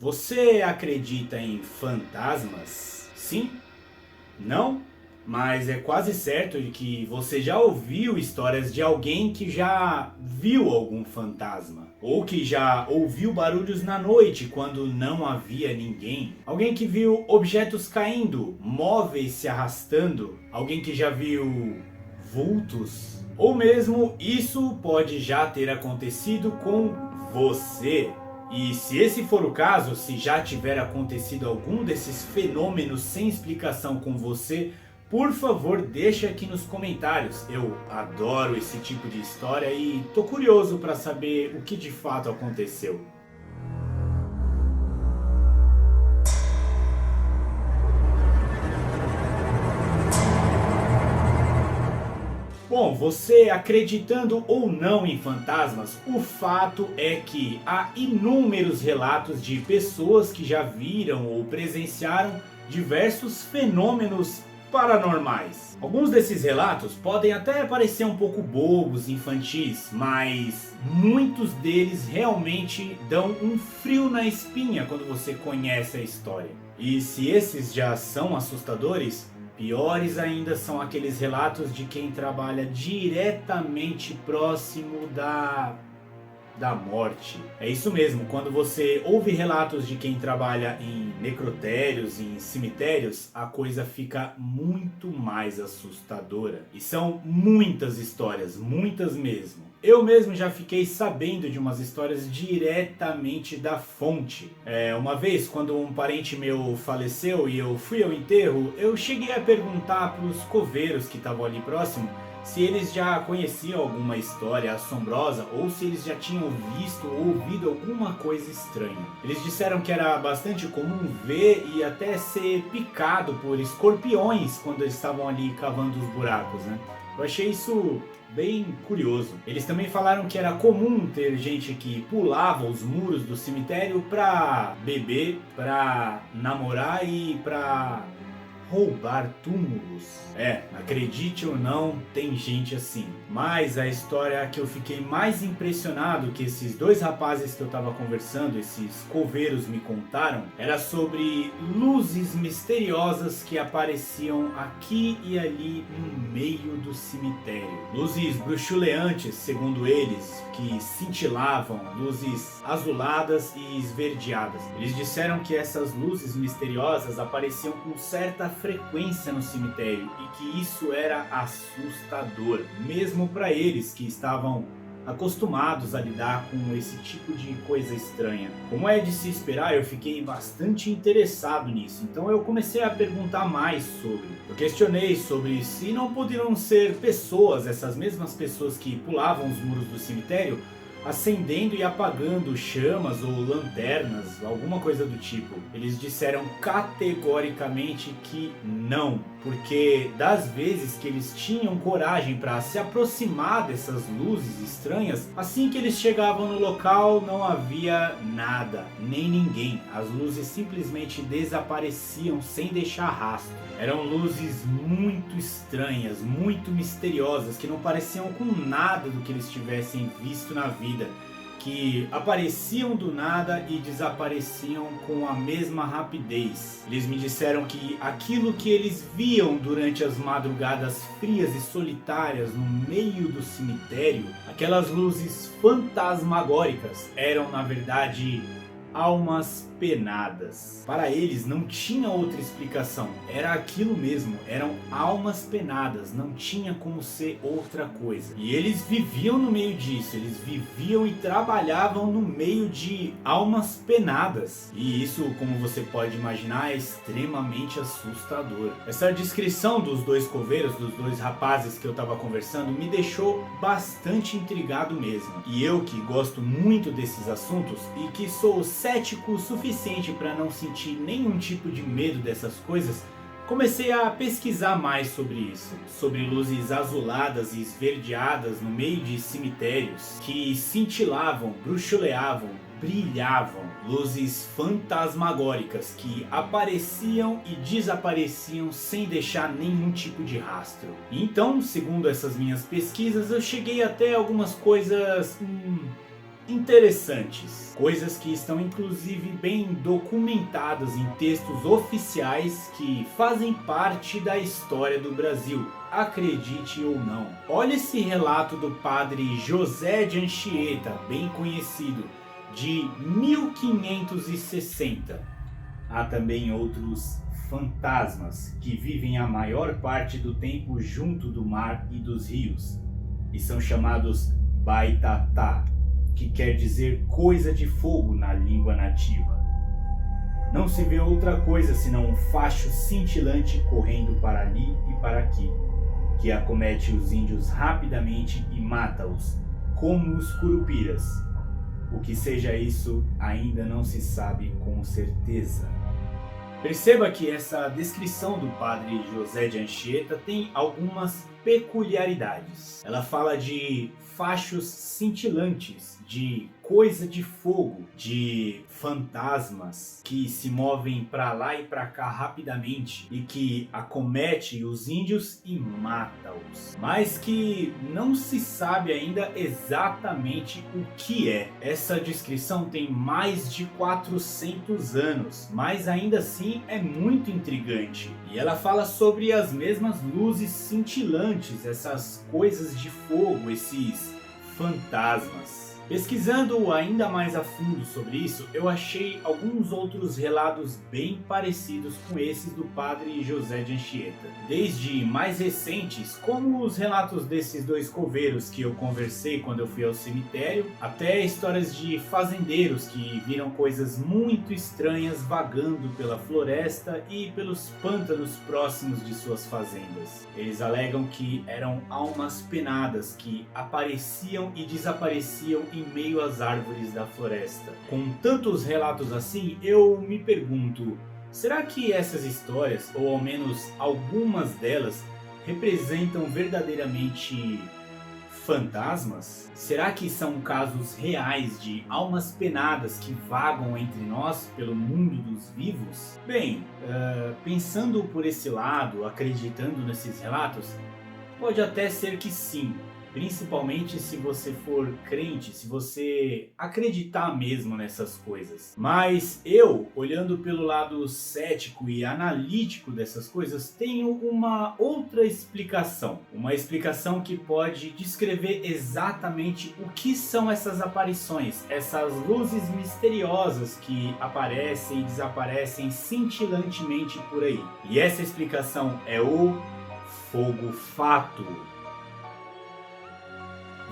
Você acredita em fantasmas? Sim? Não? Mas é quase certo de que você já ouviu histórias de alguém que já viu algum fantasma. Ou que já ouviu barulhos na noite quando não havia ninguém. Alguém que viu objetos caindo, móveis se arrastando. Alguém que já viu vultos. Ou mesmo isso pode já ter acontecido com você. E se esse for o caso, se já tiver acontecido algum desses fenômenos sem explicação com você, por favor deixa aqui nos comentários. Eu adoro esse tipo de história e tô curioso para saber o que de fato aconteceu. Bom, você acreditando ou não em fantasmas, o fato é que há inúmeros relatos de pessoas que já viram ou presenciaram diversos fenômenos paranormais. Alguns desses relatos podem até parecer um pouco bobos, infantis, mas muitos deles realmente dão um frio na espinha quando você conhece a história. E se esses já são assustadores, piores ainda são aqueles relatos de quem trabalha diretamente próximo da morte. É isso mesmo, quando você ouve relatos de quem trabalha em necrotérios, em cemitérios, a coisa fica muito mais assustadora. E são muitas histórias, muitas mesmo. Eu mesmo já fiquei sabendo de umas histórias diretamente da fonte. Uma vez, quando um parente meu faleceu e eu fui ao enterro, eu cheguei a perguntar para os coveiros que estavam ali próximo se eles já conheciam alguma história assombrosa ou se eles já tinham visto ou ouvido alguma coisa estranha. Eles disseram que era bastante comum ver e até ser picado por escorpiões quando eles estavam ali cavando os buracos, né? Eu achei isso bem curioso. Eles também falaram que era comum ter gente que pulava os muros do cemitério pra beber, pra namorar e pra roubar túmulos. Acredite ou não, tem gente assim. Mas a história que eu fiquei mais impressionado que esses dois rapazes que eu tava conversando, esses coveiros, me contaram, era sobre luzes misteriosas que apareciam aqui e ali no meio do cemitério. Luzes bruxuleantes, segundo eles, que cintilavam, luzes azuladas e esverdeadas. Eles disseram que essas luzes misteriosas apareciam com certa frequência no cemitério e que isso era assustador, mesmo para eles que estavam acostumados a lidar com esse tipo de coisa estranha. Como é de se esperar, eu fiquei bastante interessado nisso, então eu comecei a perguntar mais sobre. Eu questionei sobre se não poderiam ser pessoas, essas mesmas pessoas que pulavam os muros do cemitério, acendendo e apagando chamas ou lanternas, alguma coisa do tipo. Eles disseram categoricamente que não, porque das vezes que eles tinham coragem para se aproximar dessas luzes estranhas, assim que eles chegavam no local não havia nada, nem ninguém. As luzes simplesmente desapareciam sem deixar rastro. Eram luzes muito estranhas, muito misteriosas, que não pareciam com nada do que eles tivessem visto na vida, que apareciam do nada e desapareciam com a mesma rapidez. Eles me disseram que aquilo que eles viam durante as madrugadas frias e solitárias no meio do cemitério, aquelas luzes fantasmagóricas, eram na verdade almas penadas. Para eles não tinha outra explicação, era aquilo mesmo, eram almas penadas, não tinha como ser outra coisa. E eles viviam no meio disso, eles viviam e trabalhavam no meio de almas penadas. E isso, como você pode imaginar, é extremamente assustador. Essa descrição dos dois coveiros, dos dois rapazes que eu estava conversando, me deixou bastante intrigado mesmo. E eu que gosto muito desses assuntos e que sou cético o suficiente para não sentir nenhum tipo de medo dessas coisas, comecei a pesquisar mais sobre isso, sobre luzes azuladas e esverdeadas no meio de cemitérios que cintilavam, bruxuleavam, brilhavam, luzes fantasmagóricas que apareciam e desapareciam sem deixar nenhum tipo de rastro. Então, segundo essas minhas pesquisas, eu cheguei até algumas coisas interessantes. Coisas que estão inclusive bem documentadas em textos oficiais que fazem parte da história do Brasil, acredite ou não. Olha esse relato do padre José de Anchieta, bem conhecido, de 1560. Há também outros fantasmas que vivem a maior parte do tempo junto do mar e dos rios e são chamados Baitatá, que quer dizer coisa de fogo na língua nativa. Não se vê outra coisa senão um facho cintilante correndo para ali e para aqui, que acomete os índios rapidamente e mata-os, como os curupiras. O que seja isso ainda não se sabe com certeza. Perceba que essa descrição do padre José de Anchieta tem algumas peculiaridades. Ela fala de fachos cintilantes, de coisa de fogo, de fantasmas que se movem para lá e para cá rapidamente e que acomete os índios e mata-os, mas que não se sabe ainda exatamente o que é. Essa descrição tem mais de 400 anos, mas ainda assim é muito intrigante. E ela fala sobre as mesmas luzes cintilantes, essas coisas de fogo, esses fantasmas. Pesquisando ainda mais a fundo sobre isso, eu achei alguns outros relatos bem parecidos com esses do padre José de Anchieta. Desde mais recentes, como os relatos desses dois coveiros que eu conversei quando eu fui ao cemitério, até histórias de fazendeiros que viram coisas muito estranhas vagando pela floresta e pelos pântanos próximos de suas fazendas. Eles alegam que eram almas penadas que apareciam e desapareciam em meio às árvores da floresta. Com tantos relatos assim, eu me pergunto, será que essas histórias, ou ao menos algumas delas, representam verdadeiramente fantasmas? Será que são casos reais de almas penadas que vagam entre nós pelo mundo dos vivos? Bem, pensando por esse lado, acreditando nesses relatos, pode até ser que sim. Principalmente se você for crente, se você acreditar mesmo nessas coisas. Mas eu, olhando pelo lado cético e analítico dessas coisas, tenho uma outra explicação. Uma explicação que pode descrever exatamente o que são essas aparições, essas luzes misteriosas que aparecem e desaparecem cintilantemente por aí. E essa explicação é o fogo fato.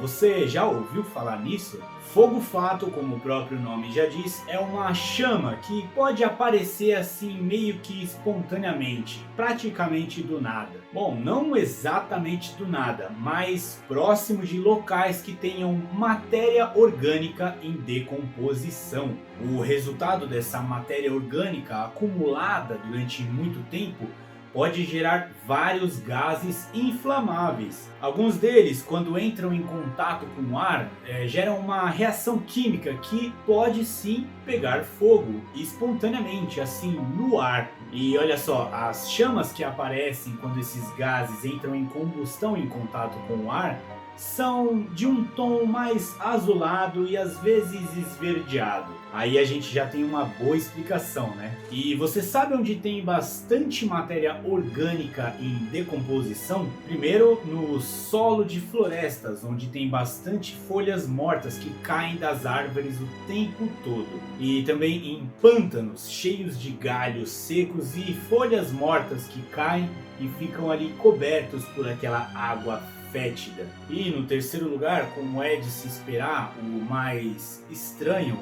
Você já ouviu falar nisso? Fogo fato, como o próprio nome já diz, é uma chama que pode aparecer assim meio que espontaneamente, praticamente do nada. Bom, não exatamente do nada, mas próximo de locais que tenham matéria orgânica em decomposição. O resultado dessa matéria orgânica acumulada durante muito tempo pode gerar vários gases inflamáveis. Alguns deles, quando entram em contato com o ar, geram uma reação química que pode sim pegar fogo espontaneamente, assim, no ar. E olha só, as chamas que aparecem quando esses gases entram em combustão em contato com o ar são de um tom mais azulado e às vezes esverdeado. Aí a gente já tem uma boa explicação, né? E você sabe onde tem bastante matéria orgânica em decomposição? Primeiro, no solo de florestas, onde tem bastante folhas mortas que caem das árvores o tempo todo. E também em pântanos cheios de galhos secos e folhas mortas que caem e ficam ali cobertos por aquela água fétida. E no terceiro lugar, como é de se esperar, o mais estranho,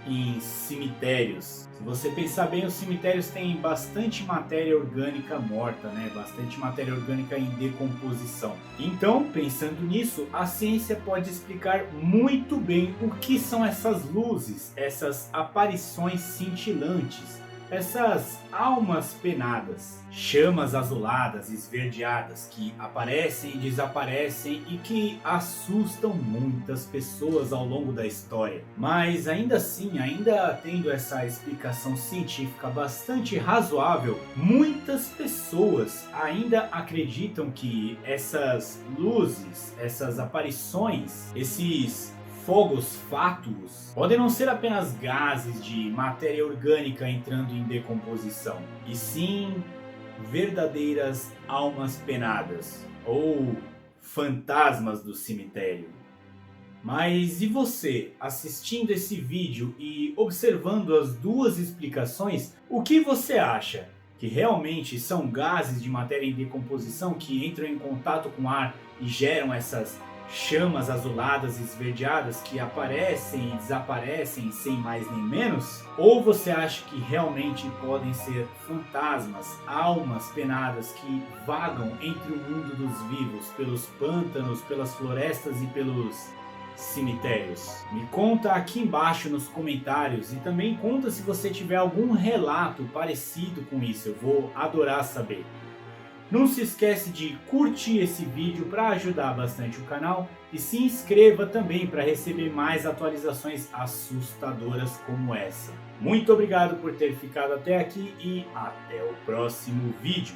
em cemitérios. Se você pensar bem, os cemitérios têm bastante matéria orgânica morta, né? Bastante matéria orgânica em decomposição. Então, pensando nisso, a ciência pode explicar muito bem o que são essas luzes, essas aparições cintilantes, essas almas penadas, chamas azuladas, esverdeadas, que aparecem e desaparecem e que assustam muitas pessoas ao longo da história. Mas ainda assim, ainda tendo essa explicação científica bastante razoável, muitas pessoas ainda acreditam que essas luzes, essas aparições, esses fogos fátuos podem não ser apenas gases de matéria orgânica entrando em decomposição, e sim verdadeiras almas penadas, ou fantasmas do cemitério. Mas e você, assistindo esse vídeo e observando as duas explicações, o que você acha? Que realmente são gases de matéria em decomposição que entram em contato com o ar e geram essas chamas azuladas e esverdeadas que aparecem e desaparecem sem mais nem menos? Ou você acha que realmente podem ser fantasmas, almas penadas que vagam entre o mundo dos vivos, pelos pântanos, pelas florestas e pelos cemitérios? Me conta aqui embaixo nos comentários e também conta se você tiver algum relato parecido com isso, eu vou adorar saber. Não se esquece de curtir esse vídeo para ajudar bastante o canal e se inscreva também para receber mais atualizações assustadoras como essa. Muito obrigado por ter ficado até aqui e até o próximo vídeo.